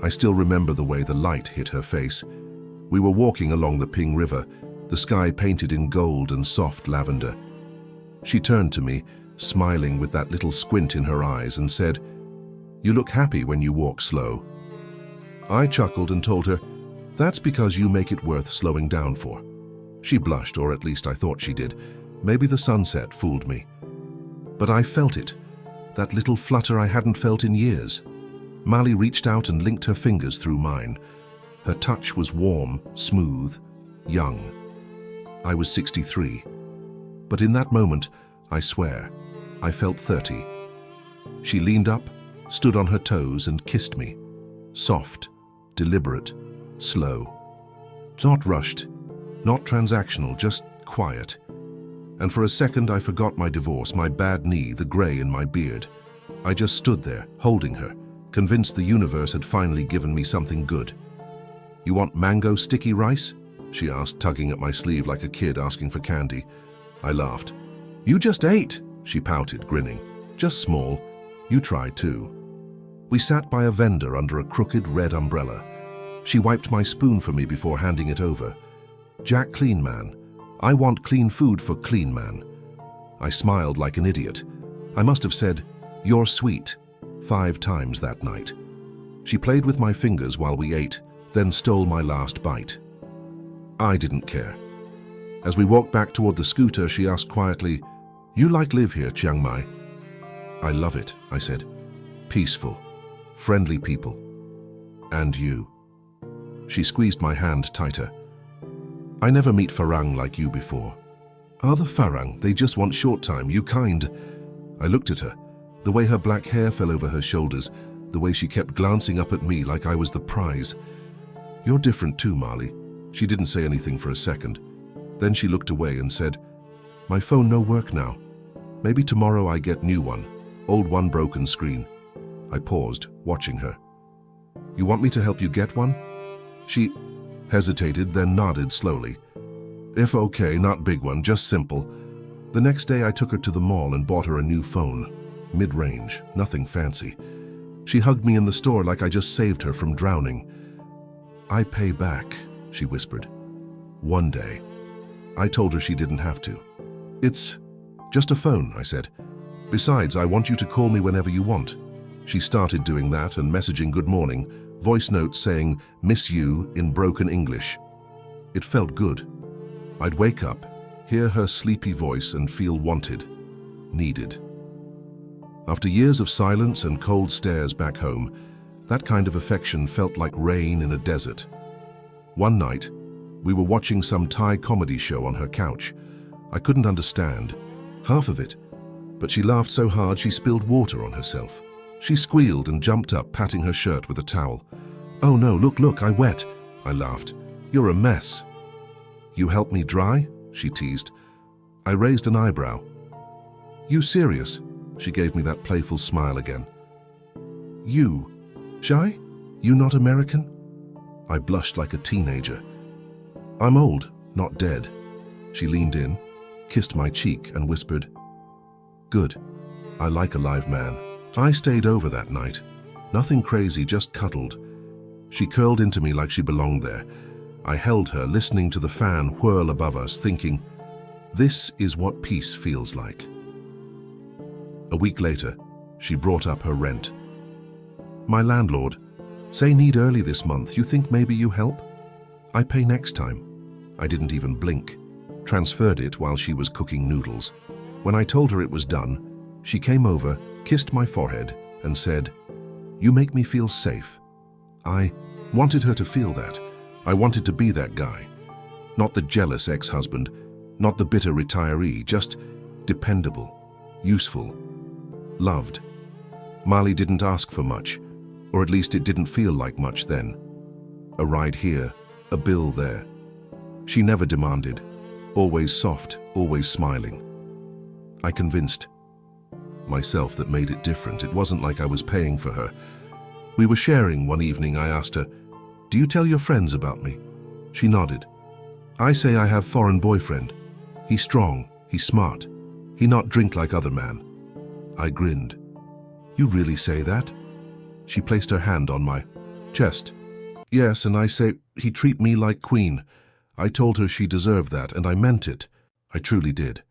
I still remember the way the light hit her face. We were walking along the Ping River, the sky painted in gold and soft lavender. She turned to me, smiling with that little squint in her eyes, and said, "You look happy when you walk slow." I chuckled and told her, "That's because you make it worth slowing down for." She blushed, or at least I thought she did. Maybe the sunset fooled me. But I felt it, that little flutter I hadn't felt in years. Mali reached out and linked her fingers through mine. Her touch was warm, smooth, young. I was 63. But in that moment, I swear, I felt 30. She leaned up, stood on her toes and kissed me. Soft, deliberate, slow. Not rushed, not transactional, just quiet. And for a second I forgot my divorce, my bad knee, the grey in my beard. I just stood there, holding her, convinced the universe had finally given me something good. "You want mango sticky rice?" she asked, tugging at my sleeve like a kid asking for candy. I laughed. "You just ate," she pouted, grinning. "Just small. You try too." We sat by a vendor under a crooked red umbrella. She wiped my spoon for me before handing it over. "Jack Clean Man. I want clean food for Clean Man." I smiled like an idiot. I must have said, "You're sweet," 5 times that night. She played with my fingers while we ate, then stole my last bite. I didn't care. As we walked back toward the scooter, she asked quietly, "You live here, Chiang Mai?" "I love it," I said. "Peaceful, friendly people. And you." She squeezed my hand tighter. "I never meet Farang like you before." "Other Farang, they just want short time, you kind." I looked at her, the way her black hair fell over her shoulders, the way she kept glancing up at me like I was the prize. "You're different too, Mali." She didn't say anything for a second. Then she looked away and said, "My phone no work now. Maybe tomorrow I get new one. Old one broken screen." I paused, watching her. "You want me to help you get one?" She hesitated, then nodded slowly. "If okay, not big one, just simple." The next day I took her to the mall and bought her a new phone. Mid-range, nothing fancy. She hugged me in the store like I just saved her from drowning. "I pay back," she whispered. "One day." I told her she didn't have to. "It's just a phone," I said. "Besides, I want you to call me whenever you want." She started doing that and messaging good morning, voice notes saying, "Miss you," in broken English. It felt good. I'd wake up, hear her sleepy voice and feel wanted, needed. After years of silence and cold stares back home, that kind of affection felt like rain in a desert. One night, we were watching some Thai comedy show on her couch. I couldn't understand half of it, but she laughed so hard she spilled water on herself. She squealed and jumped up, patting her shirt with a towel. "Oh no, look, I wet." I laughed. "You're a mess." "You help me dry?" she teased. I raised an eyebrow. "You serious?" She gave me that playful smile again. "You? Shy? You not American?" I blushed like a teenager. "I'm old, not dead." She leaned in, kissed my cheek and whispered, "Good. I like a live man." I stayed over that night. Nothing crazy, just cuddled. She curled into me like she belonged there. I held her, listening to the fan whirl above us, thinking, this is what peace feels like. A week later, she brought up her rent. "My landlord, say need early this month, you think maybe you help?" "I pay next time." I didn't even blink. Transferred it while she was cooking noodles. When I told her it was done, she came over, kissed my forehead, and said, "You make me feel safe." I wanted her to feel that. I wanted to be that guy. Not the jealous ex-husband, not the bitter retiree, just dependable, useful, loved. Mali didn't ask for much, or at least it didn't feel like much then. A ride here, a bill there. She never demanded, always soft, always smiling. I convinced myself that made it different. It wasn't like I was paying for her. We were sharing one evening. I asked her, "Do you tell your friends about me?" She nodded. "I say I have foreign boyfriend. He strong, he smart. He not drink like other man." I grinned. "You really say that?" She placed her hand on my Chest. Yes, and I say, he treat me like queen. I told her she deserved that, and I meant it. I truly did.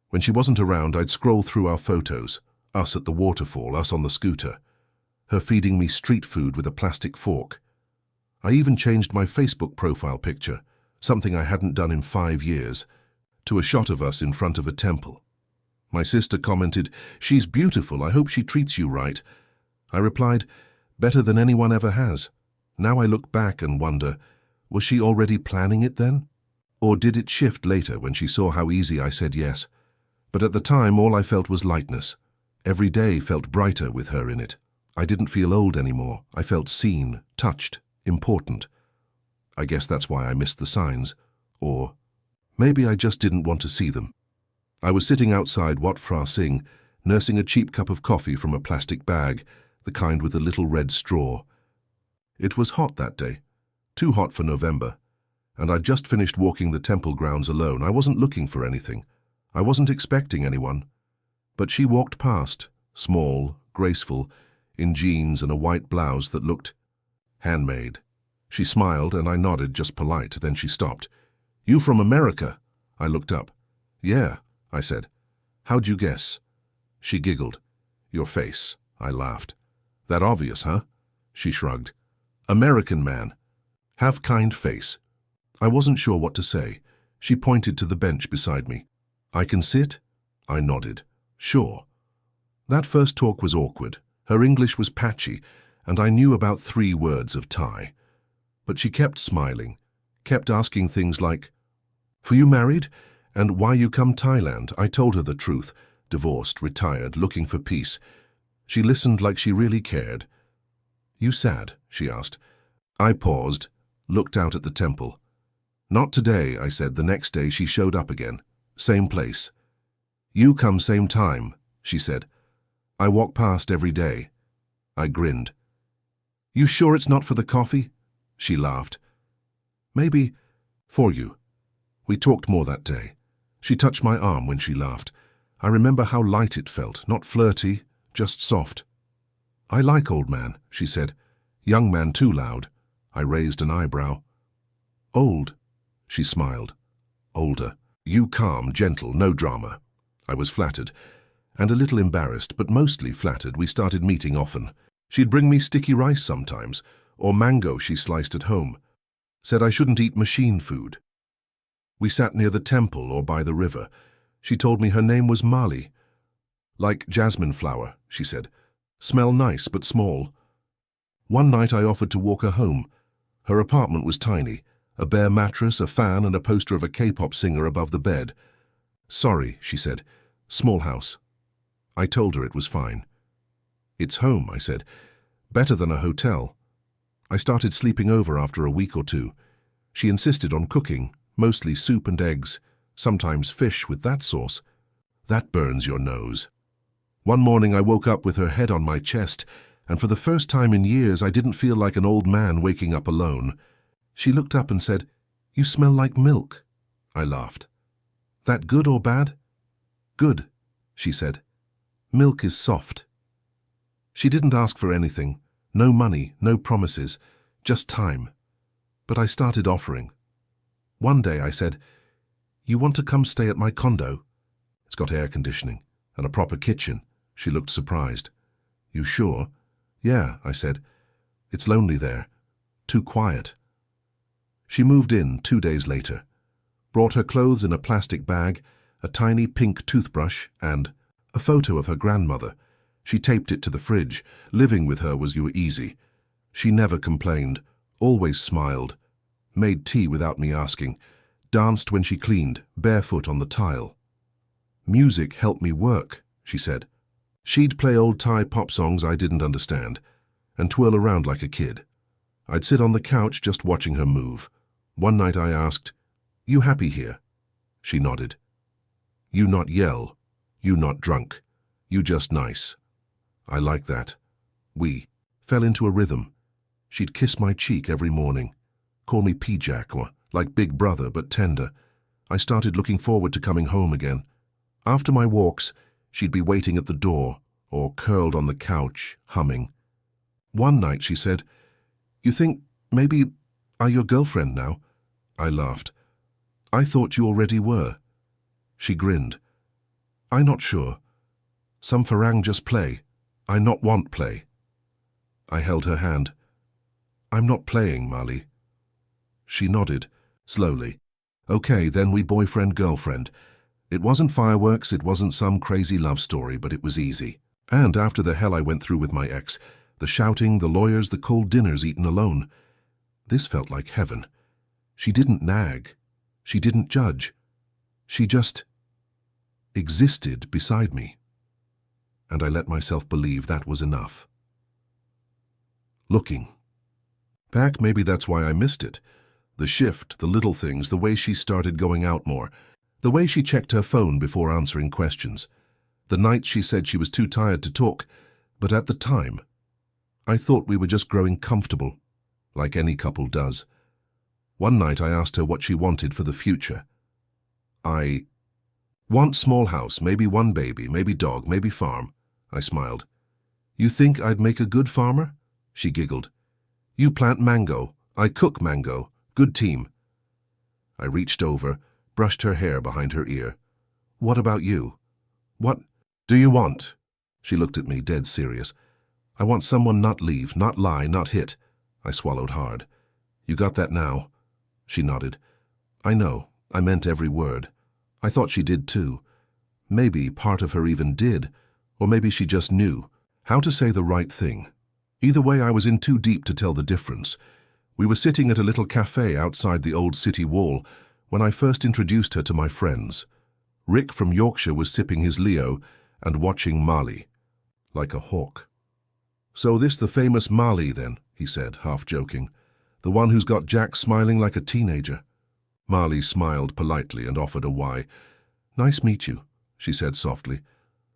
When she wasn't around, I'd scroll through our photos. Us at the waterfall, us on the scooter. Her feeding me street food with a plastic fork. I even changed my Facebook profile picture, something I hadn't done in 5 years, to a shot of us in front of a temple. My sister commented, "She's beautiful, I hope she treats you right." I replied, "Better than anyone ever has." Now I look back and wonder, was she already planning it then? Or did it shift later when she saw how easy I said yes? But at the time, all I felt was lightness. Every day felt brighter with her in it. I didn't feel old anymore. I felt seen, touched, important. I guess that's why I missed the signs. Or maybe I just didn't want to see them. I was sitting outside Wat Phra Singh, nursing a cheap cup of coffee from a plastic bag, the kind with a little red straw. It was hot that day, too hot for November, and I'd just finished walking the temple grounds alone. I wasn't looking for anything. I wasn't expecting anyone. But she walked past, small, graceful, in jeans and a white blouse that looked handmade. She smiled and I nodded, just polite, then she stopped. "You from America?" I looked up. "Yeah," I said. "How'd you guess?" She giggled. "Your face," I laughed. "That obvious, huh?" She shrugged. "American man. Have kind face." I wasn't sure what to say. She pointed to the bench beside me. "I can sit?" I nodded. "Sure." That first talk was awkward. Her English was patchy, and I knew about 3 words of Thai. But she kept smiling, kept asking things like, "For you married? And why you come Thailand?" I told her the truth. Divorced, retired, looking for peace. She listened like she really cared. "You sad?" she asked. I paused, looked out at the temple. "Not today," I said. The next day she showed up again. Same place. "You come same time," she said. "I walk past every day." I grinned. "You sure it's not for the coffee?" She laughed. "Maybe for you." We talked more that day. She touched my arm when she laughed. I remember how light it felt, not flirty, just soft. "I like old man," she said. "Young man too loud." I raised an eyebrow. "Old," she smiled. "Older. You calm, gentle, no drama." I was flattered, and a little embarrassed, but mostly flattered. We started meeting often. She'd bring me sticky rice sometimes, or mango she sliced at home. Said I shouldn't eat machine food. We sat near the temple or by the river. She told me her name was Mali. "Like jasmine flower," she said. "Smell nice but small." One night I offered to walk her home. Her apartment was tiny, a bare mattress, a fan, and a poster of a K-pop singer above the bed. "Sorry," she said. "Small house." I told her it was fine. "It's home," I said. "Better than a hotel." I started sleeping over after a week or 2. She insisted on cooking, mostly soup and eggs, sometimes fish with that sauce. That burns your nose. One morning I woke up with her head on my chest, and for the first time in years I didn't feel like an old man waking up alone. She looked up and said, "You smell like milk." I laughed. "That good or bad?" "Good," she said. "Milk is soft." She didn't ask for anything. No money, no promises, just time. But I started offering. One day I said, "You want to come stay at my condo? It's got air conditioning and a proper kitchen." She looked surprised. "You sure?" "Yeah," I said. "It's lonely there. Too quiet." She moved in 2 days later. Brought her clothes in a plastic bag, a tiny pink toothbrush, and a photo of her grandmother. She taped it to the fridge. Living with her was easy. She never complained, always smiled, made tea without me asking, danced when she cleaned, barefoot on the tile. "Music helped me work," she said. She'd play old Thai pop songs I didn't understand, and twirl around like a kid. I'd sit on the couch just watching her move. One night I asked, "You happy here?" She nodded. "You not yell, you not drunk, you just nice." I like that. We fell into a rhythm. She'd kiss my cheek every morning, call me P-Jack, or like big brother but tender. I started looking forward to coming home again. After my walks, she'd be waiting at the door or curled on the couch, humming. One night she said, You think maybe I'm your girlfriend now? I laughed. I thought you already were. She grinned. I not sure. Some farang just play. I not want play. I held her hand. I'm not playing, Mali. She nodded, slowly. Okay, then we boyfriend-girlfriend. It wasn't fireworks, it wasn't some crazy love story, but it was easy. And after the hell I went through with my ex, the shouting, the lawyers, the cold dinners eaten alone, this felt like heaven. She didn't nag. She didn't judge. She just existed beside me. And I let myself believe that was enough. Looking back, maybe that's why I missed it. The shift, the little things, the way she started going out more, the way she checked her phone before answering questions, the nights she said she was too tired to talk, but at the time, I thought we were just growing comfortable, like any couple does. One night I asked her what she wanted for the future. I want small house, maybe one baby, maybe dog, maybe farm. I smiled. You think I'd make a good farmer? She giggled. You plant mango, I cook mango. Good team. I reached over, brushed her hair behind her ear. What about you? What do you want? She looked at me, dead serious. I want someone not leave, not lie, not hit. I swallowed hard. You got that now? She nodded. I know. I meant every word. I thought she did too. Maybe part of her even did, or maybe she just knew how to say the right thing. Either way, I was in too deep to tell the difference. We were sitting at a little cafe outside the old city wall when I first introduced her to my friends. Rick from Yorkshire was sipping his Leo and watching Mali, like a hawk. So this the famous Mali then, he said, half joking. The one who's got Jack smiling like a teenager. Mali smiled politely and offered a why. Nice meet you, she said softly.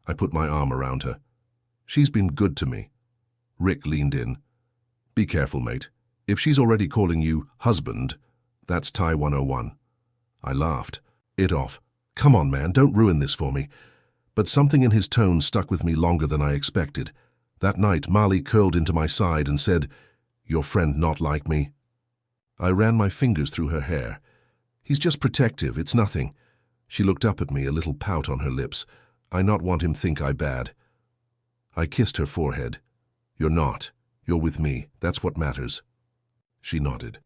I put my arm around her. She's been good to me. Rick leaned in. Be careful, mate. If she's already calling you husband, that's Thai 101. I laughed. It off. Come on, man, don't ruin this for me. But something in his tone stuck with me longer than I expected. That night, Mali curled into my side and said, Your friend not like me? I ran my fingers through her hair. He's just protective, it's nothing. She looked up at me, a little pout on her lips. I not want him think I bad. I kissed her forehead. You're not. You're with me. That's what matters. She nodded.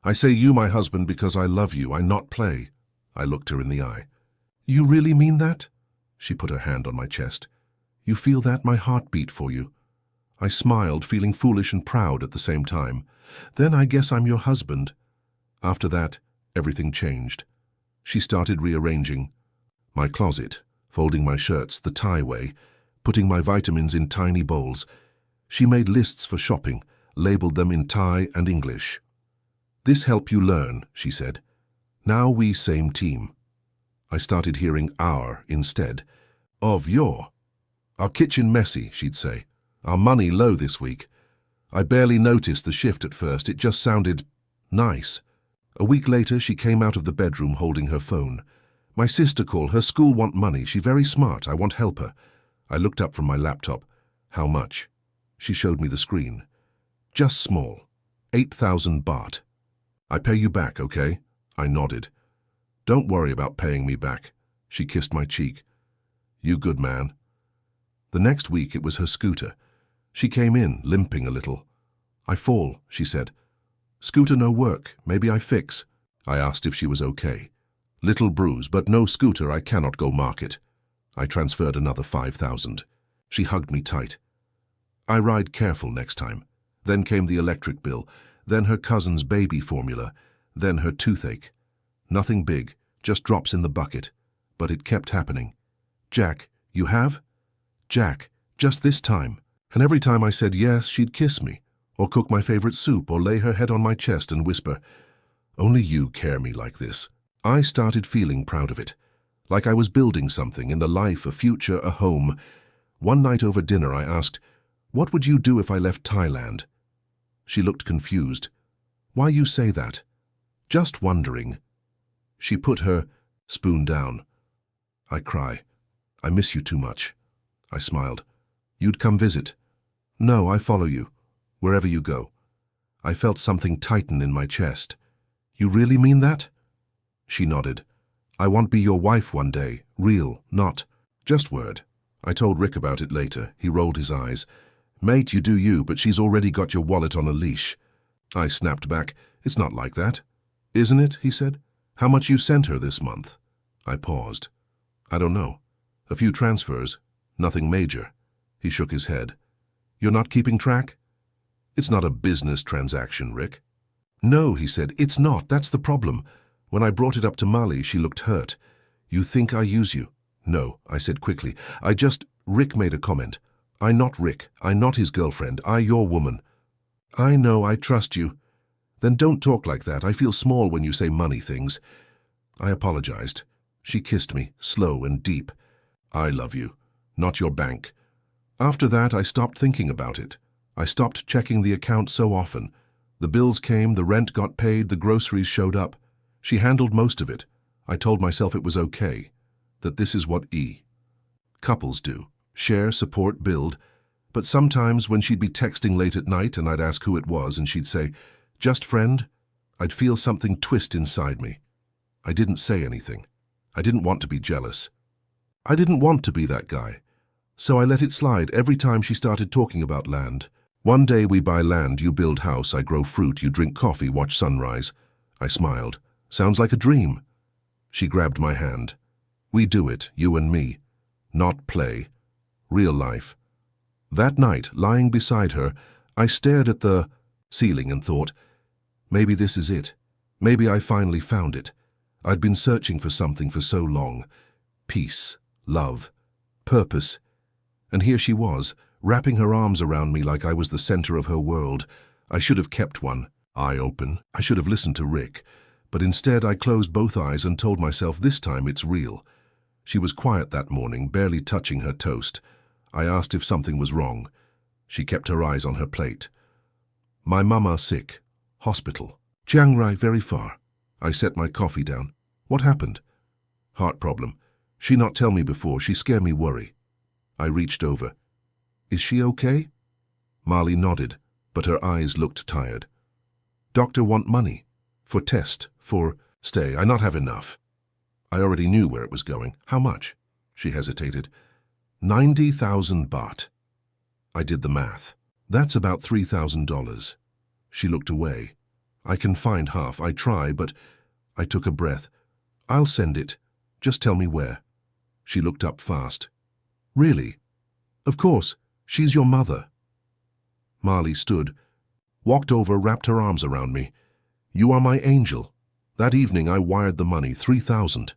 I say you my husband because I love you, I not play. I looked her in the eye. You really mean that? She put her hand on my chest. You feel that? My heart beat for you. I smiled, feeling foolish and proud at the same time. Then I guess I'm your husband. After that, everything changed. She started rearranging my closet, folding my shirts the Thai way, putting my vitamins in tiny bowls. She made lists for shopping, labeled them in Thai and English. This help you learn, she said. Now we same team. I started hearing our instead of your. Our kitchen messy, she'd say. Our money low this week. I barely noticed the shift at first, it just sounded nice. A week later, she came out of the bedroom holding her phone. My sister call, her school want money, she very smart, I want help her. I looked up from my laptop. How much? She showed me the screen. Just small. 8,000 baht. I pay you back, okay? I nodded. Don't worry about paying me back. She kissed my cheek. You good man. The next week it was her scooter. She came in, limping a little. I fall, she said. Scooter no work, maybe I fix. I asked if she was okay. Little bruise, but no scooter, I cannot go market. I transferred another 5,000. She hugged me tight. I ride careful next time. Then came the electric bill, then her cousin's baby formula, then her toothache. Nothing big, just drops in the bucket. But it kept happening. Jack, you have? Jack, just this time. And every time I said yes, she'd kiss me, or cook my favorite soup, or lay her head on my chest and whisper, only you care me like this. I started feeling proud of it, like I was building something in a life, a future, a home. One night over dinner I asked, what would you do if I left Thailand? She looked confused. Why you say that? Just wondering. She put her spoon down. I cry. I miss you too much. I smiled. You'd come visit. No, I follow you, wherever you go. I felt something tighten in my chest. You really mean that? She nodded. I want be your wife one day. Real, not just word. I told Rick about it later. He rolled his eyes. Mate, you do you, but she's already got your wallet on a leash. I snapped back. It's not like that. Isn't it? He said. How much you sent her this month? I paused. I don't know. A few transfers. Nothing major. He shook his head. You're not keeping track? It's not a business transaction, Rick. No, he said. It's not. That's the problem. When I brought it up to Molly, she looked hurt. You think I use you? No, I said quickly. Rick made a comment. I not Rick. I not his girlfriend. I your woman. I know, I trust you. Then don't talk like that. I feel small when you say money things. I apologized. She kissed me, slow and deep. I love you, not your bank. After that, I stopped thinking about it. I stopped checking the account so often. The bills came, the rent got paid, the groceries showed up. She handled most of it. I told myself it was okay, that this is what couples do. Share, support, build. But sometimes when she'd be texting late at night and I'd ask who it was and she'd say, just friend, I'd feel something twist inside me. I didn't say anything. I didn't want to be jealous. I didn't want to be that guy. So I let it slide every time she started talking about land. One day we buy land, you build house, I grow fruit, you drink coffee, watch sunrise. I smiled. Sounds like a dream. She grabbed my hand. We do it, you and me. Not play. Real life. That night, lying beside her, I stared at the ceiling and thought, maybe this is it. Maybe I finally found it. I'd been searching for something for so long. Peace, love, purpose. And here she was, wrapping her arms around me like I was the center of her world. I should have kept one eye open. I should have listened to Rick. But instead I closed both eyes and told myself this time it's real. She was quiet that morning, barely touching her toast. I asked if something was wrong. She kept her eyes on her plate. My mama sick. Hospital. Chiang Mai very far. I set my coffee down. What happened? Heart problem. She not tell me before, she scare me worry. I reached over. Is she okay? Molly nodded, but her eyes looked tired. Doctor want money. For test, for stay. I not have enough. I already knew where it was going. How much? She hesitated. 90,000 baht. I did the math. That's about $3,000. She looked away. I can find half. I try, but I took a breath. I'll send it. Just tell me where. She looked up fast. Really? Of course. She's your mother. Marley stood, walked over, wrapped her arms around me. You are my angel. That evening I wired the money, 3,000.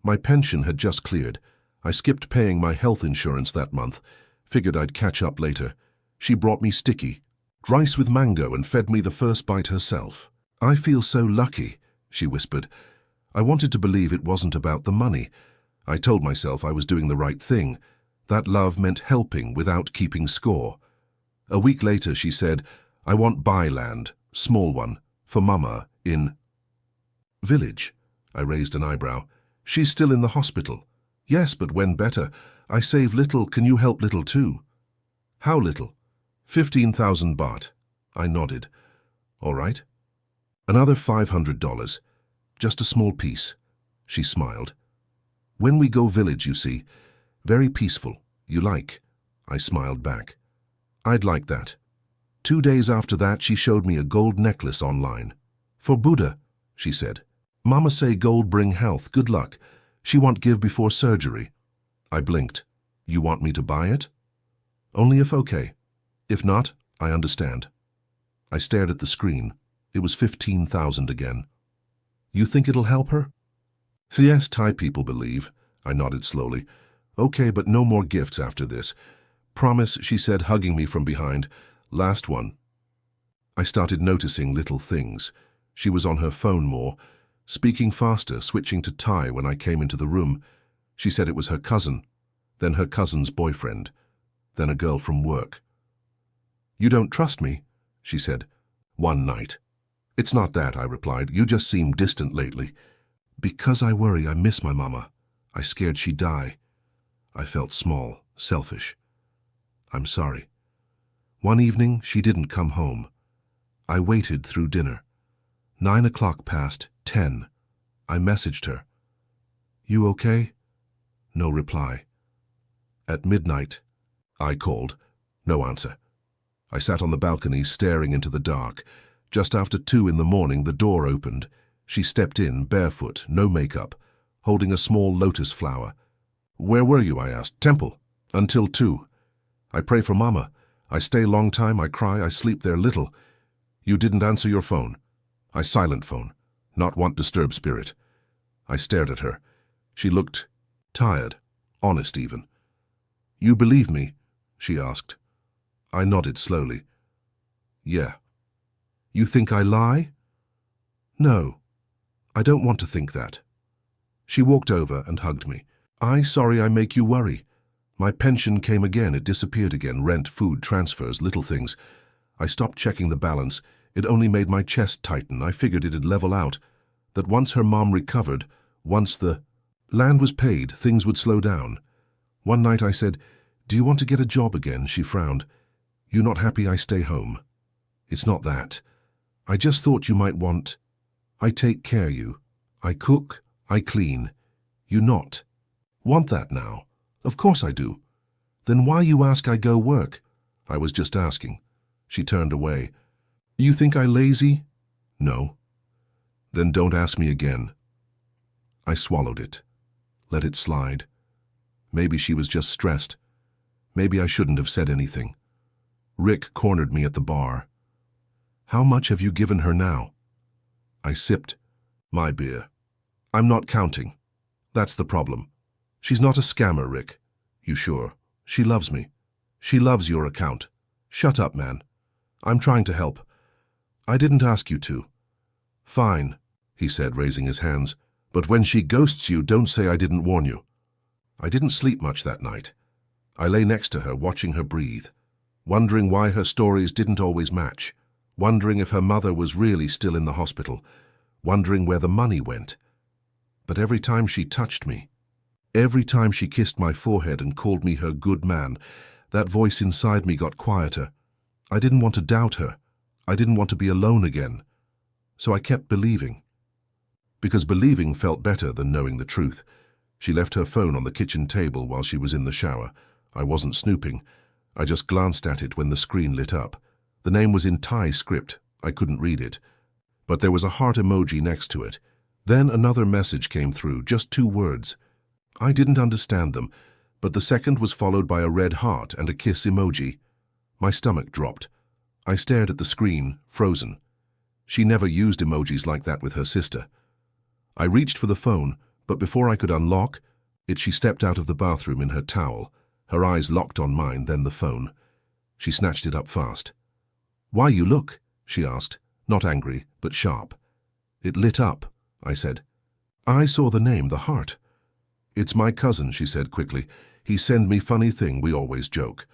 My pension had just cleared. I skipped paying my health insurance that month. Figured I'd catch up later. She brought me sticky, rice with mango, and fed me the first bite herself. I feel so lucky, she whispered. I wanted to believe it wasn't about the money. I told myself I was doing the right thing. That love meant helping without keeping score. A week later she said, I want buy land, small one, for Mama in village. I raised an eyebrow. She's still in the hospital. Yes, but when better? I save little, can you help little too? How little? 15,000 baht. I nodded. All right. Another $500. Just a small piece. She smiled. When we go village, you see. Very peaceful. You like? I smiled back. I'd like that. 2 days after that, she showed me a gold necklace online. For Buddha, she said. Mama say gold bring health, good luck. She want give before surgery. I blinked. You want me to buy it? Only if okay. If not, I understand. I stared at the screen. It was 15,000 again. You think it'll help her? Yes, Thai people believe. I nodded slowly. Okay, but no more gifts after this. Promise, she said, hugging me from behind. Last one. I started noticing little things. She was on her phone more, speaking faster, switching to Thai when I came into the room. She said it was her cousin, then her cousin's boyfriend, then a girl from work. You don't trust me, she said. One night. It's not that, I replied. You just seem distant lately. Because I worry I miss my mama. I scared she'd die. I felt small, selfish. I'm sorry. One evening, she didn't come home. I waited through dinner. 9 o'clock passed, 10. I messaged her. You okay? No reply. At midnight, I called. No answer. I sat on the balcony staring into the dark. Just after 2 in the morning, the door opened. She stepped in, barefoot, no makeup, holding a small lotus flower. Where were you? I asked. Temple. Until 2. I pray for Mama. I stay long time, I cry, I sleep there little. You didn't answer your phone. I silent phone. Not want disturb spirit. I stared at her. She looked tired, honest even. You believe me? She asked. I nodded slowly. Yeah. You think I lie? No. I don't want to think that. She walked over and hugged me. Sorry I make you worry. My pension came again, it disappeared again, rent, food, transfers, little things. I stopped checking the balance. It only made my chest tighten. I figured it'd level out. That once her mom recovered, once the land was paid, things would slow down. One night I said, do you want to get a job again? She frowned. You not happy I stay home? It's not that. I just thought you might want. I take care you. I cook, I clean. You not. Want that now? Of course I do. Then why you ask I go work? I was just asking. She turned away. You think I lazy? No. Then don't ask me again. I swallowed it. Let it slide. Maybe she was just stressed. Maybe I shouldn't have said anything. Rick cornered me at the bar. How much have you given her now? I sipped my beer. I'm not counting. That's the problem. She's not a scammer, Rick. You sure? She loves me. She loves your account. Shut up, man. I'm trying to help. I didn't ask you to. Fine, he said, raising his hands. But when she ghosts you, don't say I didn't warn you. I didn't sleep much that night. I lay next to her, watching her breathe, wondering why her stories didn't always match, wondering if her mother was really still in the hospital, wondering where the money went. But every time she touched me, every time she kissed my forehead and called me her good man, that voice inside me got quieter. I didn't want to doubt her. I didn't want to be alone again. So I kept believing. Because believing felt better than knowing the truth. She left her phone on the kitchen table while she was in the shower. I wasn't snooping. I just glanced at it when the screen lit up. The name was in Thai script. I couldn't read it. But there was a heart emoji next to it. Then another message came through, just 2 words. I didn't understand them, but the second was followed by a red heart and a kiss emoji. My stomach dropped. I stared at the screen, frozen. She never used emojis like that with her sister. I reached for the phone, but before I could unlock it, she stepped out of the bathroom in her towel. Her eyes locked on mine, then the phone. She snatched it up fast. Why you look? She asked, not angry, but sharp. It lit up, I said. I saw the name, the heart. It's my cousin, she said quickly. He send me funny thing, we always joke.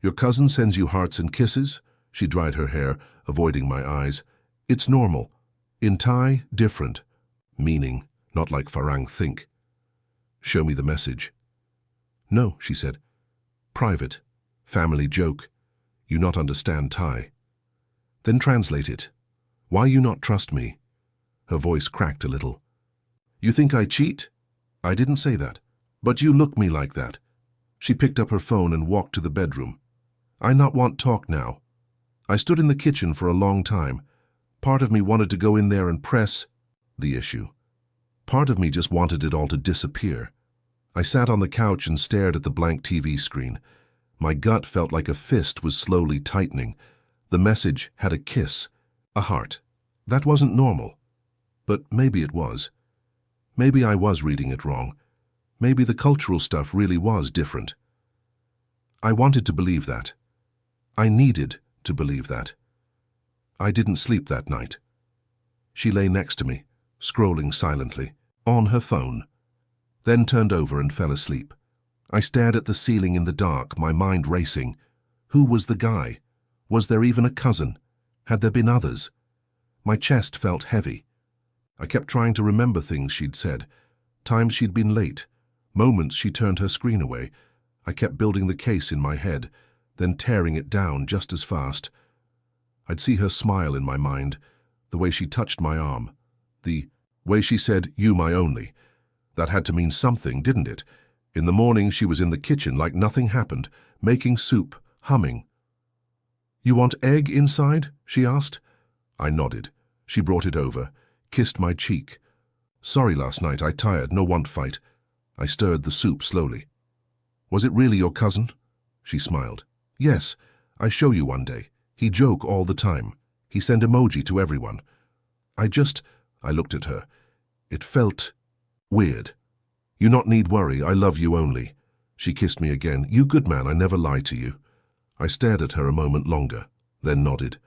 Your cousin sends you hearts and kisses? She dried her hair, avoiding my eyes. It's normal. In Thai, different. Meaning, not like Farang think. Show me the message. No, she said. Private. Family joke. You not understand Thai. Then translate it. Why you not trust me? Her voice cracked a little. You think I cheat? I didn't say that. But you look me like that. She picked up her phone and walked to the bedroom. I not want talk now. I stood in the kitchen for a long time. Part of me wanted to go in there and press the issue. Part of me just wanted it all to disappear. I sat on the couch and stared at the blank TV screen. My gut felt like a fist was slowly tightening. The message had a kiss, a heart. That wasn't normal. But maybe it was. Maybe I was reading it wrong. Maybe the cultural stuff really was different. I wanted to believe that. I needed to believe that. I didn't sleep that night. She lay next to me, scrolling silently, on her phone, then turned over and fell asleep. I stared at the ceiling in the dark, my mind racing. Who was the guy? Was there even a cousin? Had there been others? My chest felt heavy. I kept trying to remember things she'd said, times she'd been late, moments she turned her screen away. I kept building the case in my head, then tearing it down just as fast. I'd see her smile in my mind, the way she touched my arm, the way she said, "You my only." That had to mean something, didn't it? In the morning she was in the kitchen like nothing happened, making soup, humming. "You want egg inside?" she asked. I nodded. She brought it over, kissed my cheek. "Sorry last night, I tired, no want fight." I stirred the soup slowly. "Was it really your cousin?" She smiled. "Yes, I show you one day. He joke all the time. He send emoji to everyone." I looked at her. It felt weird. "You not need worry, I love you only." She kissed me again. "You good man, I never lie to you." I stared at her a moment longer, then nodded.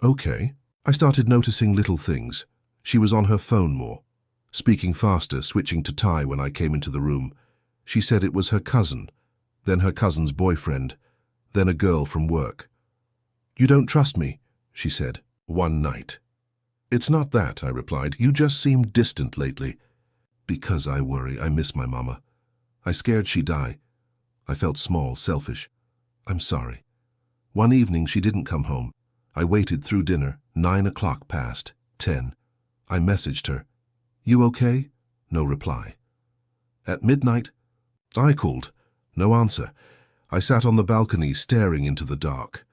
"Okay." I started noticing little things. She was on her phone more, speaking faster, switching to Thai when I came into the room. She said it was her cousin, then her cousin's boyfriend, then a girl from work. "You don't trust me," she said, one night. "It's not that," I replied. "You just seem distant lately." "Because I worry. I miss my mama. I scared she die. I felt small, selfish. I'm sorry." One evening she didn't come home. I waited through dinner. 9 o'clock passed. 10. I messaged her. "You okay?" No reply. At midnight, I called. No answer. I sat on the balcony staring into the dark.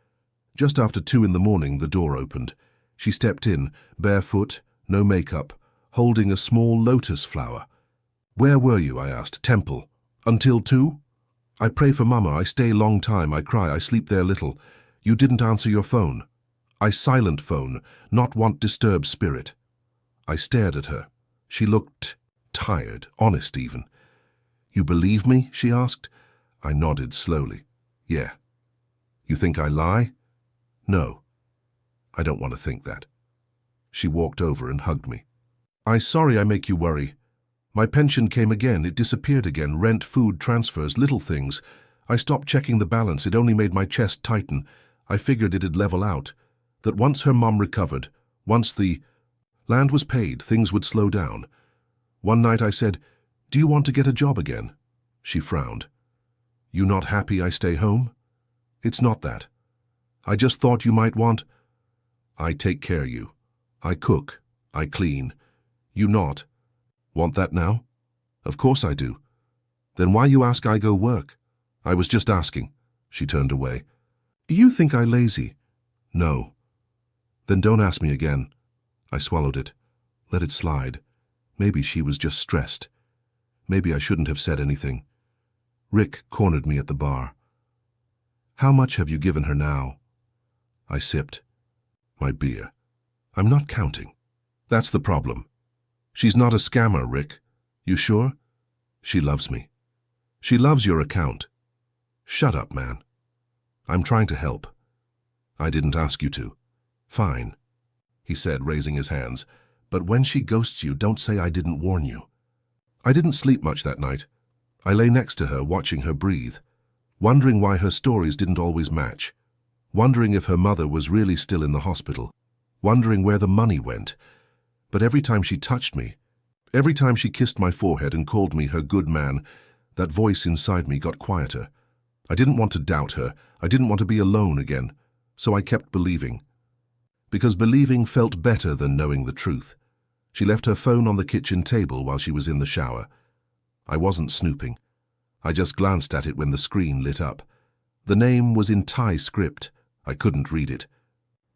Just after 2 in the morning, the door opened. She stepped in, barefoot, no makeup, holding a small lotus flower. "Where were you?" I asked. "Temple. Until 2? "I pray for Mama. I stay long time. I cry. I sleep there little. You didn't answer your phone." "I silent phone. Not want disturb spirit." I stared at her. She looked tired, honest even. "You believe me?" she asked. I nodded slowly. "Yeah." "You think I lie?" "No. I don't want to think that." She walked over and hugged me. "I sorry I make you worry. My pension came again, it disappeared again, rent, food, transfers, little things. I stopped checking the balance, it only made my chest tighten. I figured it'd level out. That once her mom recovered, once the land was paid, things would slow down. One night I said, 'Do you want to get a job again?' She frowned. 'You not happy I stay home?' 'It's not that. I just thought you might want.' 'I take care you. I cook. I clean. You not. Want that now?' 'Of course I do.' 'Then why you ask I go work?' 'I was just asking.' She turned away. 'You think I lazy?' 'No.' 'Then don't ask me again.' I swallowed it. Let it slide. Maybe she was just stressed. Maybe I shouldn't have said anything. Rick cornered me at the bar. "How much have you given her now?" I sipped my beer. "I'm not counting. That's the problem. She's not a scammer, Rick. You sure?" "She loves me." "She loves your account." "Shut up, man. I'm trying to help." "I didn't ask you to." "Fine," he said, raising his hands. "But when she ghosts you, don't say I didn't warn you." I didn't sleep much that night. I lay next to her, watching her breathe, wondering why her stories didn't always match, wondering if her mother was really still in the hospital, wondering where the money went. But every time she touched me, every time she kissed my forehead and called me her good man, that voice inside me got quieter. I didn't want to doubt her. I didn't want to be alone again. So I kept believing. Because believing felt better than knowing the truth. She left her phone on the kitchen table while she was in the shower. I wasn't snooping. I just glanced at it when the screen lit up. The name was in Thai script. I couldn't read it.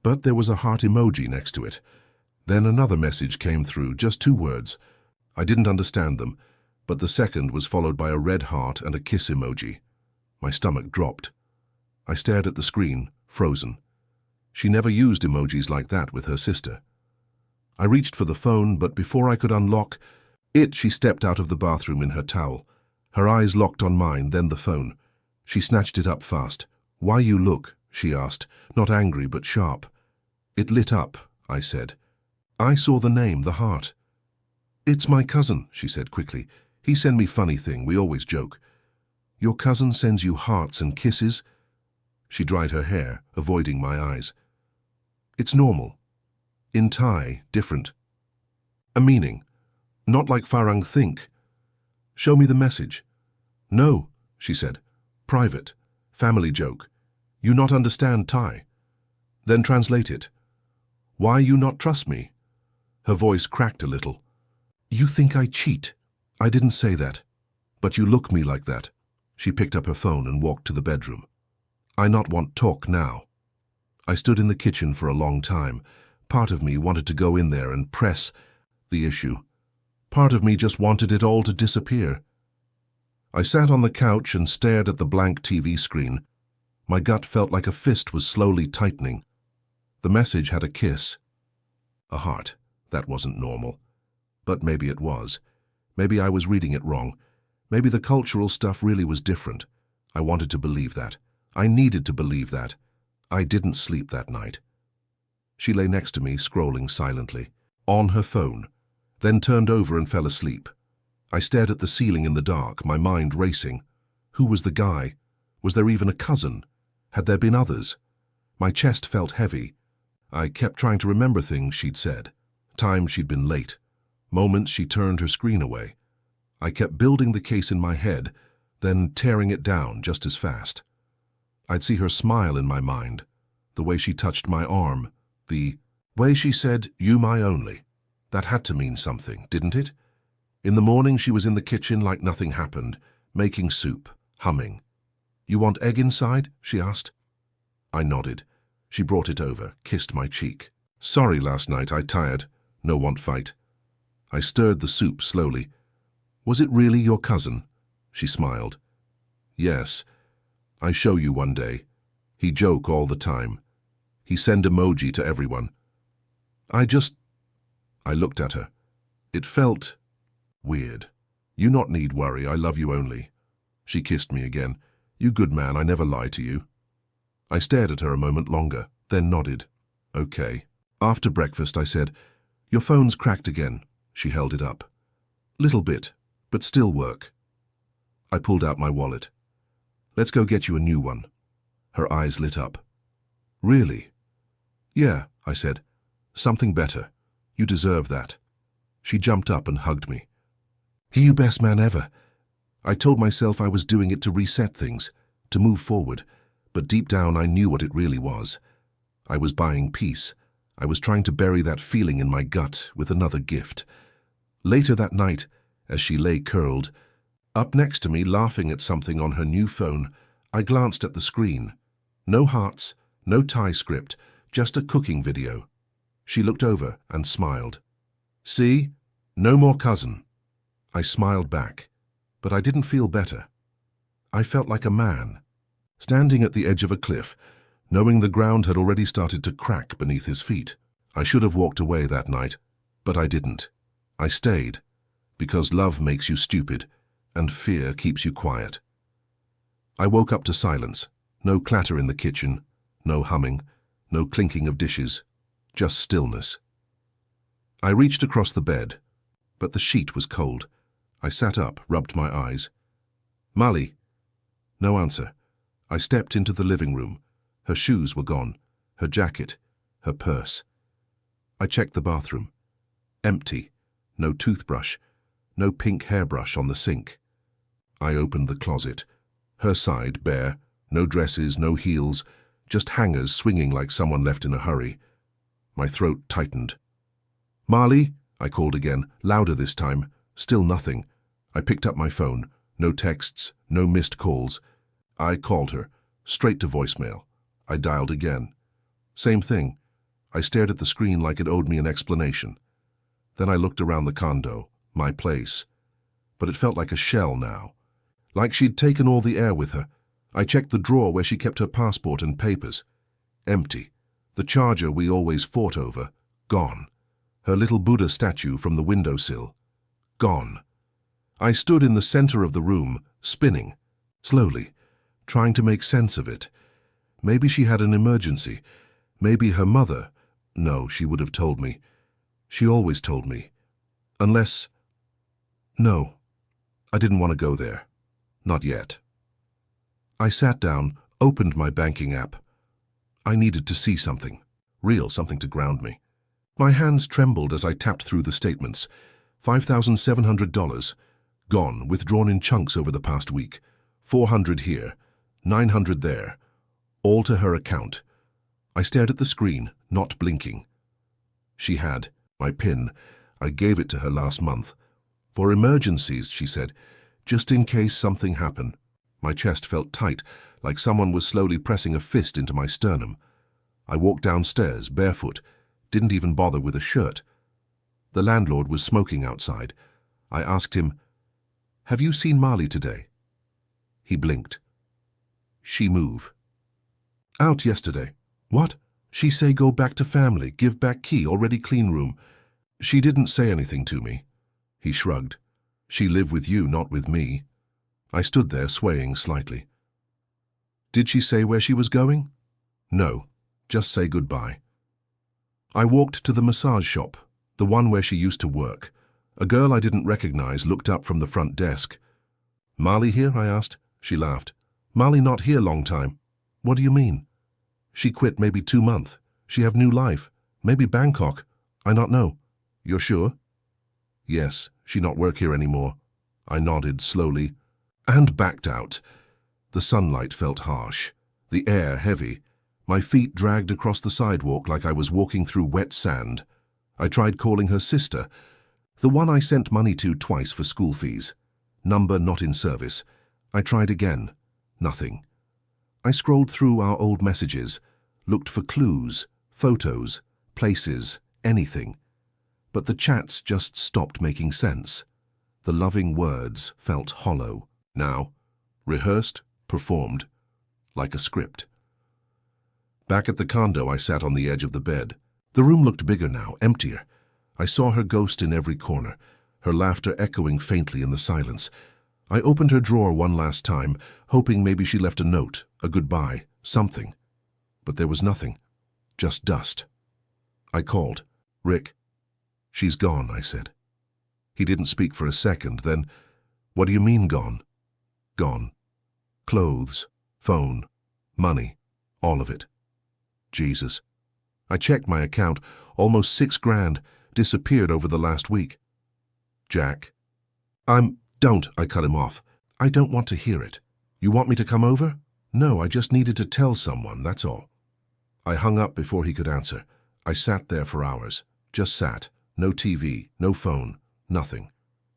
But there was a heart emoji next to it. Then another message came through, just 2 words. I didn't understand them, but the second was followed by a red heart and a kiss emoji. My stomach dropped. I stared at the screen, frozen. She never used emojis like that with her sister. I reached for the phone, but before I could unlock it, she stepped out of the bathroom in her towel. Her eyes locked on mine, then the phone. She snatched it up fast. "Why you look?" she asked, not angry but sharp. "It lit up," I said. "I saw the name, the heart." "It's my cousin," she said quickly. "He send me funny thing, we always joke." "Your cousin sends you hearts and kisses?" She dried her hair, avoiding my eyes. "It's normal. In Thai, different. A meaning. Not like Farang think." "Show me the message." "No," she said. "Private. Family joke. You not understand Thai." Then translate it. Why you not trust me? Her voice cracked a little. You think I cheat? I didn't say that. But you look me like that. She picked up her phone and walked to the bedroom. I not want talk now. I stood in the kitchen for a long time. Part of me wanted to go in there and press the issue. Part of me just wanted it all to disappear. I sat on the couch and stared at the blank TV screen. My gut felt like a fist was slowly tightening. The message had a kiss. A heart. That wasn't normal. But maybe it was. Maybe I was reading it wrong. Maybe the cultural stuff really was different. I wanted to believe that. I needed to believe that. I didn't sleep that night. She lay next to me, scrolling silently, on her phone, then turned over and fell asleep. I stared at the ceiling in the dark, my mind racing. Who was the guy? Was there even a cousin? Had there been others? My chest felt heavy. I kept trying to remember things she'd said. Times she'd been late. Moments she turned her screen away. I kept building the case in my head, then tearing it down just as fast. I'd see her smile in my mind, the way she touched my arm, the way she said, "You my only." That had to mean something, didn't it? In the morning she was in the kitchen like nothing happened, making soup, humming. You want egg inside? She asked. I nodded. She brought it over, kissed my cheek. Sorry last night, I tired. No want fight. I stirred the soup slowly. Was it really your cousin? She smiled. Yes. I show you one day. He joke all the time. He send emoji to everyone. I looked at her. It felt weird. You not need worry, I love you only. She kissed me again. You good man, I never lie to you. I stared at her a moment longer, then nodded. Okay. After breakfast, I said, Your phone's cracked again. She held it up. Little bit, but still work. I pulled out my wallet. Let's go get you a new one. Her eyes lit up. Really? Yeah, I said. Something better. You deserve that. She jumped up and hugged me. He you best man ever. I told myself I was doing it to reset things, to move forward, but deep down I knew what it really was. I was buying peace. I was trying to bury that feeling in my gut with another gift. Later that night, as she lay curled, up next to me laughing at something on her new phone, I glanced at the screen. No hearts, no Thai script, just a cooking video. She looked over and smiled. See? No more cousin. I smiled back, but I didn't feel better. I felt like a man, standing at the edge of a cliff, knowing the ground had already started to crack beneath his feet. I should have walked away that night, but I didn't. I stayed, because love makes you stupid, and fear keeps you quiet. I woke up to silence, no clatter in the kitchen, no humming, no clinking of dishes, just stillness. I reached across the bed, but the sheet was cold. I sat up, rubbed my eyes. Mali. No answer. I stepped into the living room. Her shoes were gone, her jacket, her purse. I checked the bathroom. Empty. No toothbrush, no pink hairbrush on the sink. I opened the closet. Her side bare, no dresses, no heels, just hangers swinging like someone left in a hurry. My throat tightened. Marley, I called again, louder this time. Still nothing. I picked up my phone. No texts, no missed calls. I called her, straight to voicemail. I dialed again. Same thing. I stared at the screen like it owed me an explanation. Then I looked around the condo, my place. But it felt like a shell now. Like she'd taken all the air with her. I checked the drawer where she kept her passport and papers. Empty. The charger we always fought over, gone. Her little Buddha statue from the windowsill, gone. I stood in the center of the room, spinning, slowly, trying to make sense of it. Maybe she had an emergency. Maybe her mother. No, she would have told me. She always told me. Unless... No, I didn't want to go there. Not yet. I sat down, opened my banking app. I needed to see something, real, something to ground me. My hands trembled as I tapped through the statements. $5,700. Gone, withdrawn in chunks over the past week. $400 here, $900 there. All to her account. I stared at the screen, not blinking. She had my PIN. I gave it to her last month. For emergencies, she said, just in case something happened. My chest felt tight, like someone was slowly pressing a fist into my sternum. I walked downstairs, barefoot, didn't even bother with a shirt. The landlord was smoking outside. I asked him, "Have you seen Marley today?" He blinked. "She move." "Out yesterday." "What?" "She say go back to family, give back key, already clean room." "She didn't say anything to me." He shrugged. "She live with you, not with me." I stood there, swaying slightly. "Did she say where she was going?" "No, just say goodbye." I walked to the massage shop, the one where she used to work. A girl I didn't recognize looked up from the front desk. "Marley here?" I asked. She laughed. "Marley not here long time." "What do you mean?" "She quit maybe 2 months. She have new life. Maybe Bangkok. I not know." "You're sure?" "Yes, she not work here anymore." I nodded slowly and backed out. The sunlight felt harsh, the air heavy. My feet dragged across the sidewalk like I was walking through wet sand. I tried calling her sister, the one I sent money to twice for school fees. Number not in service. I tried again. Nothing. I scrolled through our old messages, looked for clues, photos, places, anything. But the chats just stopped making sense. The loving words felt hollow. Now, rehearsed, performed, like a script. Back at the condo, I sat on the edge of the bed. The room looked bigger now, emptier. I saw her ghost in every corner, her laughter echoing faintly in the silence. I opened her drawer one last time, hoping maybe she left a note, a goodbye, something. But there was nothing, just dust. I called. "Rick." "She's gone," I said. He didn't speak for a second, then, "What do you mean gone?" "Gone. Clothes, phone, money, all of it." Jesus. I checked my account, almost 6 grand, disappeared over the last week. "Jack." Don't," I cut him off. "I don't want to hear it. You want me to come over?" "No, I just needed to tell someone, that's all." I hung up before he could answer. I sat there for hours. Just sat. No TV, no phone, nothing.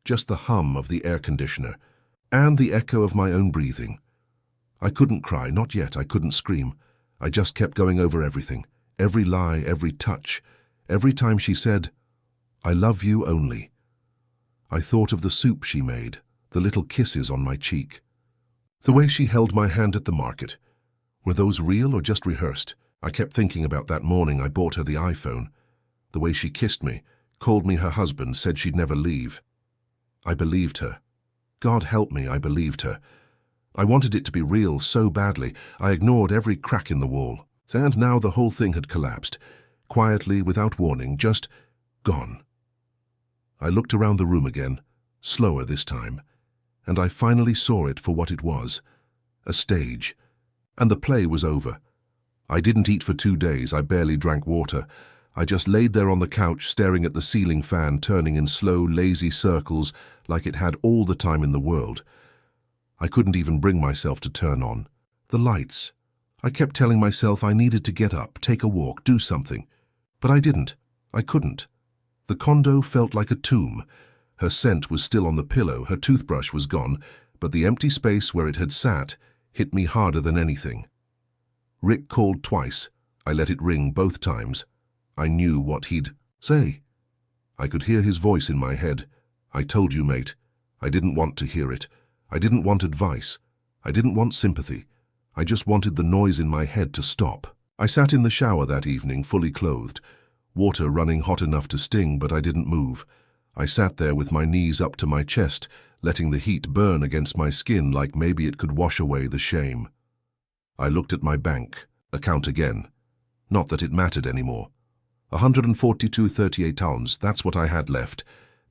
Just the hum of the air conditioner and the echo of my own breathing. I couldn't cry, not yet. I couldn't scream. I just kept going over everything. Every lie, every touch. Every time she said, "I love you only." I thought of the soup she made, the little kisses on my cheek. The way she held my hand at the market. Were those real or just rehearsed? I kept thinking about that morning I bought her the iPhone. The way she kissed me, called me her husband, said she'd never leave. I believed her. God help me, I believed her. I wanted it to be real so badly, I ignored every crack in the wall. And now the whole thing had collapsed. Quietly, without warning, just gone. I looked around the room again, slower this time, and I finally saw it for what it was, a stage. And the play was over. I didn't eat for 2 days, I barely drank water. I just laid there on the couch staring at the ceiling fan turning in slow, lazy circles like it had all the time in the world. I couldn't even bring myself to turn on. The lights. I kept telling myself I needed to get up, take a walk, do something. But I didn't. I couldn't. The condo felt like a tomb. Her scent was still on the pillow, her toothbrush was gone, but the empty space where it had sat hit me harder than anything. Rick called twice. I let it ring both times. I knew what he'd say. I could hear his voice in my head. "I told you, mate." I didn't want to hear it. I didn't want advice. I didn't want sympathy. I just wanted the noise in my head to stop. I sat in the shower that evening, fully clothed. Water running hot enough to sting, but I didn't move. I sat there with my knees up to my chest, letting the heat burn against my skin like maybe it could wash away the shame. I looked at my bank account again. Not that it mattered anymore. 142.38 pounds, that's what I had left.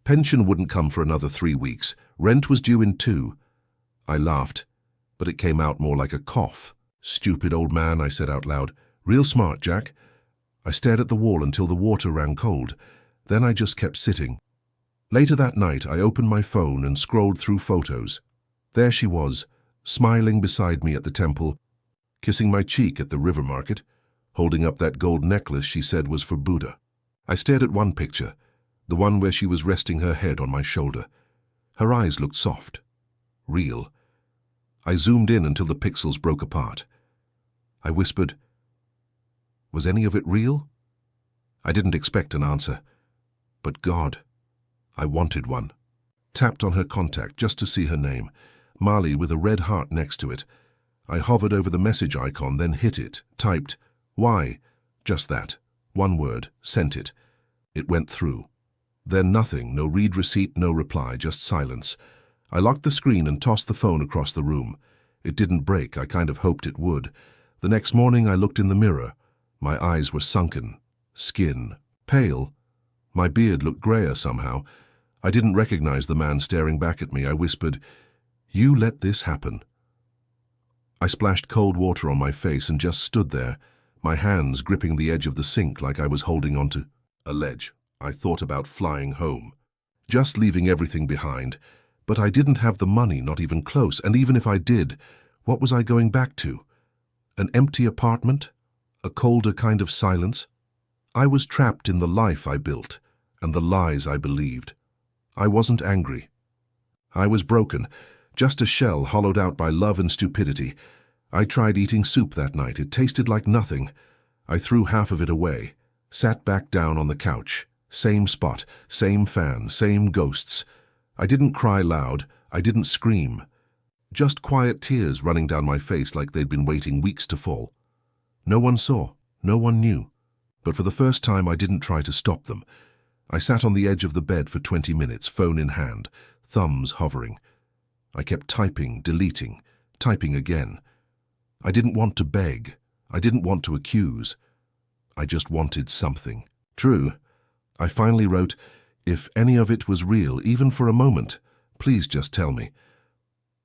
Pension wouldn't come for another 3 weeks. Rent was due in 2. I laughed, but it came out more like a cough. "Stupid old man," I said out loud. "Real smart, Jack." I stared at the wall until the water ran cold. Then I just kept sitting. Later that night, I opened my phone and scrolled through photos. There she was, smiling beside me at the temple, kissing my cheek at the river market. holding up that gold necklace she said was for Buddha. I stared at one picture, the one where she was resting her head on my shoulder. Her eyes looked soft, real. I zoomed in until the pixels broke apart. I whispered, "Was any of it real?" I didn't expect an answer, but God, I wanted one. Tapped on her contact just to see her name, Marley with a red heart next to it. I hovered over the message icon, then hit it, typed, "Why?" Just that. One word, sent it. It went through. Then nothing, no read receipt, no reply, just silence. I locked the screen and tossed the phone across the room. It didn't break, I kind of hoped it would. The next morning I looked in the mirror. My eyes were sunken, skin pale. My beard looked grayer somehow. I didn't recognize the man staring back at me. I whispered, "You let this happen." I splashed cold water on my face and just stood there, my hands gripping the edge of the sink like I was holding onto a ledge. I thought about flying home, just leaving everything behind. But I didn't have the money, not even close, and even if I did, what was I going back to? An empty apartment? A colder kind of silence? I was trapped in the life I built and the lies I believed. I wasn't angry. I was broken, just a shell hollowed out by love and stupidity. I tried eating soup that night. It tasted like nothing. I threw half of it away, sat back down on the couch. Same spot, same fan, same ghosts. I didn't cry loud. I didn't scream. Just quiet tears running down my face like they'd been waiting weeks to fall. No one saw. No one knew. But for the first time, I didn't try to stop them. I sat on the edge of the bed for 20 minutes, phone in hand, thumbs hovering. I kept typing, deleting, typing again. I didn't want to beg. I didn't want to accuse. I just wanted something. True. I finally wrote, "If any of it was real, even for a moment, please just tell me."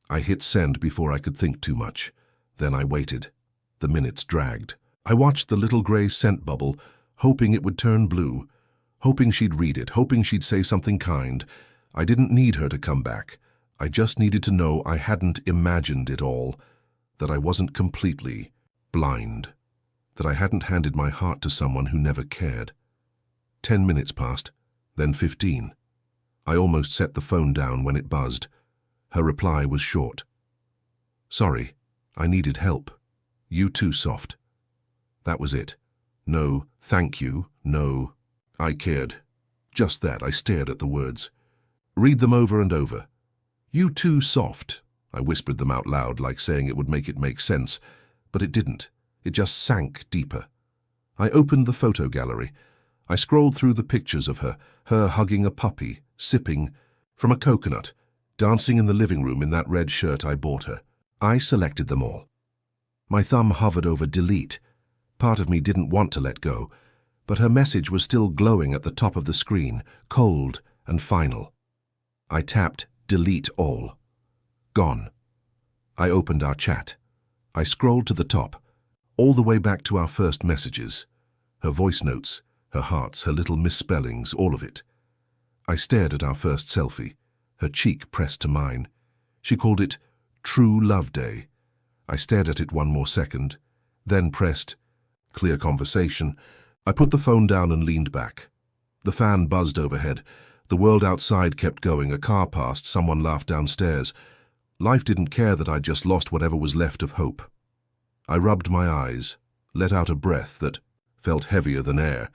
I hit send before I could think too much. Then I waited. The minutes dragged. I watched the little gray scent bubble, hoping it would turn blue, hoping she'd read it, hoping she'd say something kind. I didn't need her to come back. I just needed to know I hadn't imagined it all, that I wasn't completely blind, that I hadn't handed my heart to someone who never cared. 10 minutes passed, then 15. I almost set the phone down when it buzzed. Her reply was short. "Sorry, I needed help. You too, soft." That was it. No, thank you, no, I cared. Just that. I stared at the words. Read them over and over. "You too, soft." I whispered them out loud, like saying it would make it make sense, but it didn't. It just sank deeper. I opened the photo gallery. I scrolled through the pictures of her hugging a puppy, sipping from a coconut, dancing in the living room in that red shirt I bought her. I selected them all. My thumb hovered over delete. Part of me didn't want to let go, but her message was still glowing at the top of the screen, cold and final. I tapped delete all. Gone. I opened our chat. I scrolled to the top, all the way back to our first messages. Her voice notes, her hearts, her little misspellings, all of it. I stared at our first selfie, her cheek pressed to mine. She called it True Love Day. I stared at it one more second, then pressed clear conversation. I put the phone down and leaned back. The fan buzzed overhead. The world outside kept going. A car passed. Someone laughed downstairs. Life didn't care that I'd just lost whatever was left of hope. I rubbed my eyes, let out a breath that felt heavier than air.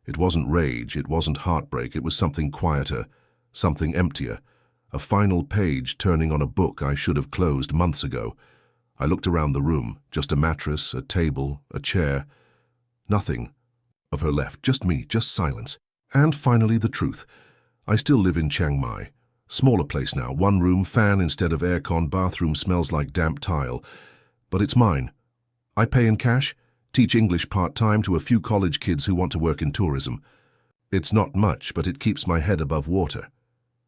It wasn't rage, it wasn't heartbreak, it was something quieter, something emptier. A final page turning on a book I should have closed months ago. I looked around the room, just a mattress, a table, a chair. Nothing of her left, just me, just silence. And finally the truth. I still live in Chiang Mai. Smaller place now, one room, fan instead of aircon, bathroom smells like damp tile. But it's mine. I pay in cash, teach English part-time to a few college kids who want to work in tourism. It's not much, but it keeps my head above water.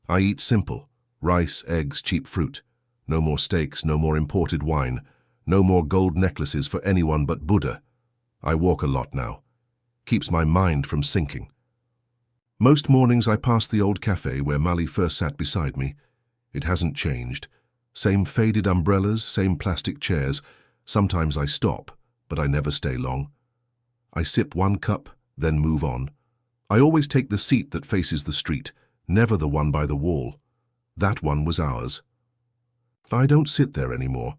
I eat simple. Rice, eggs, cheap fruit. No more steaks, no more imported wine. No more gold necklaces for anyone but Buddha. I walk a lot now. Keeps my mind from sinking. Most mornings I pass the old cafe where Mali first sat beside me. It hasn't changed. Same faded umbrellas, same plastic chairs. Sometimes I stop, but I never stay long. I sip one cup, then move on. I always take the seat that faces the street, never the one by the wall. That one was ours. I don't sit there anymore.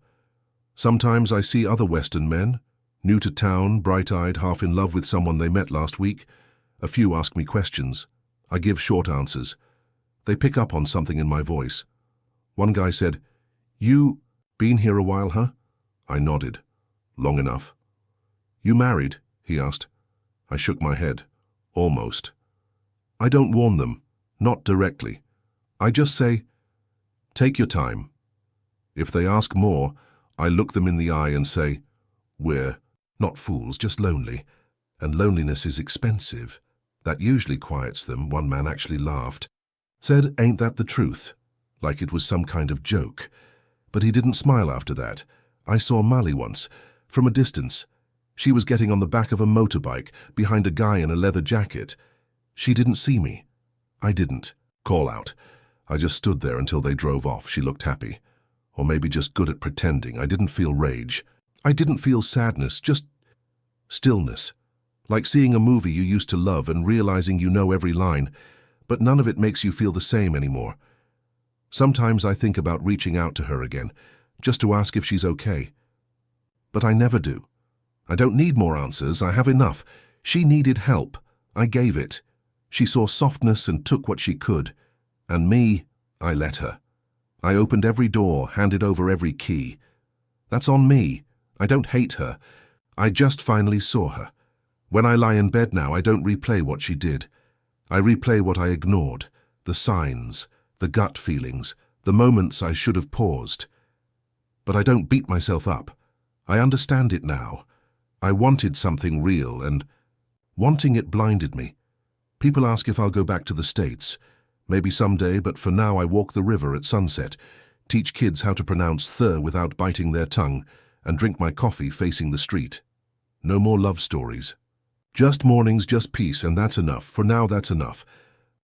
Sometimes I see other Western men, new to town, bright-eyed, half in love with someone they met last week. A few ask me questions. I give short answers. They pick up on something in my voice. One guy said, "You been here a while, huh?" I nodded. "Long enough." "You married?" he asked. I shook my head. "Almost." I don't warn them, not directly. I just say, "Take your time." If they ask more, I look them in the eye and say, "We're not fools, just lonely. And loneliness is expensive." That usually quiets them. One man actually laughed. Said, "Ain't that the truth?" Like it was some kind of joke. But he didn't smile after that. I saw Mali once, from a distance. She was getting on the back of a motorbike, behind a guy in a leather jacket. She didn't see me. I didn't. Call out. I just stood there until they drove off. She looked happy. Or maybe just good at pretending. I didn't feel rage. I didn't feel sadness, just stillness. Like seeing a movie you used to love and realizing you know every line, but none of it makes you feel the same anymore. Sometimes I think about reaching out to her again, just to ask if she's okay. But I never do. I don't need more answers. I have enough. She needed help. I gave it. She saw softness and took what she could. And me, I let her. I opened every door, handed over every key. That's on me. I don't hate her. I just finally saw her. When I lie in bed now, I don't replay what she did. I replay what I ignored, the signs, the gut feelings, the moments I should have paused. But I don't beat myself up. I understand it now. I wanted something real, and wanting it blinded me. People ask if I'll go back to the States. Maybe someday, but for now I walk the river at sunset, teach kids how to pronounce th without biting their tongue, and drink my coffee facing the street. No more love stories. Just mornings, just peace, and that's enough. For now, that's enough.